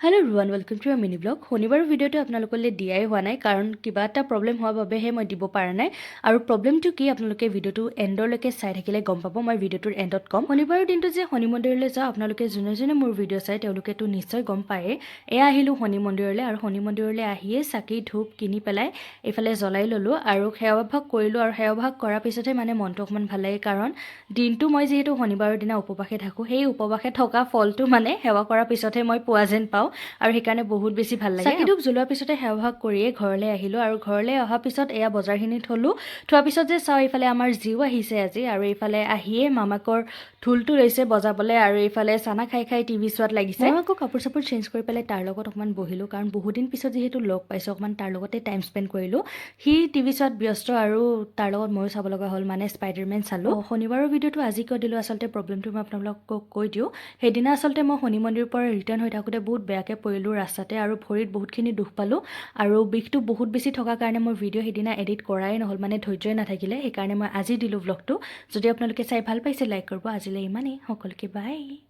Hello' everyone welcome to a mini blog. শনিবাৰৰ ভিডিঅ'টো আপোনালোকলৈ দিয়াই হোৱা নাই কাৰণ কিবা এটা প্ৰব্লেম হোৱাৰ বাবেহে মই দিব পৰা নাই। আৰু প্ৰব্লেমটো কি আপোনালোকে ভিডিঅ'টো এণ্ডলৈকে চাই থাকিলে গম পাব। মই ভিডিঅ'টোৰ এণ্ডত ক'ম। শনিবাৰৰ দিনটো যে শনি মন্দিৰলৈ যাওঁ, আপোনালোকে যোনে যোনে মোৰ ভিডিঅ' চাই তেওঁলোকেতো নিশ্চয় গম পায়েই। এয়া আহিলোঁ শনি মন্দিৰলৈ, আৰু শনি মন্দিৰলৈ আহিয়ে চাকি ধূপ কিনি পেলাই এইফালে জ্বলাই ল'লোঁ আৰু সেৱাভাগ কৰিলোঁ। আৰু সেৱাভাগ কৰাৰ পিছতহে মানে মনটো অকণমান ভাল লাগে, কাৰণ দিনটো মই যিহেতু শনিবাৰৰ দিনা উপবাসে থাকোঁ, সেই উপবাসে থকা ফলটো মানে সেৱা কৰাৰ পিছতহে মই পোৱা যেন পাওঁ। আৰু সেইকাৰণে বহুত বেছি ভাল লাগে। চাকি ধূপ জ্বলোৱাৰ পিছতে সেৱাভাগ কৰিয়ে ঘৰলৈ আহিলোঁ, আৰু ঘৰলৈ অহাৰ পিছত এয়া বজাৰখিনি থ'লোঁ। থোৱাৰ পিছত যে চাওঁ, এইফালে আমাৰ জিও আহিছে আজি, আৰু এইফালে আহিয়ে মামাকৰ ঢোলটো লৈছে বজাবলৈ, আৰু এইফালে চানা খাই খাই টিভি চোৱাত লাগিছে। মই আকৌ কাপোৰ চাপোৰ চেঞ্জ কৰি পেলাই তাৰ লগত অকণমান বহিলোঁ, কাৰণ বহুত দিন পিছত যিহেতু লগ পাইছোঁ, অকণমান তাৰ লগতে টাইম স্পেণ্ড কৰিলোঁ। সি টিভি চোৱাত ব্যস্ত, আৰু তাৰ লগত ময়ো চাব লগা হ'ল, মানে স্পাইডাৰমেন চালোঁ। শনিবাৰৰ ভিডিঅ'টো আজি কিয় দিলোঁ, আচলতে প্ৰব্লেমটো মই আপোনালোকক কৈ দিওঁ। সেইদিনা আচলতে মই শনি মন্দিৰৰ পৰা ৰিটাৰ্ণ হৈ থাকোঁতে বহুত বেয়াকৈ পৰিলোঁ ৰাস্তাতে, আৰু ভৰিত বহুতখিনি দুখ পালোঁ, আৰু বিষটো বহুত বেছি থকাৰ কাৰণে মই ভিডিঅ' সেইদিনা এডিট কৰাই নহ'ল, মানে ধৈৰ্যই নাথাকিলে। সেইকাৰণে মই আজি দিলোঁ ব্লগটো। যদি আপোনালোকে চাই ভাল পাইছে লাইক কৰিব। আজিলৈ ইমানেই, সকলোকে বাই।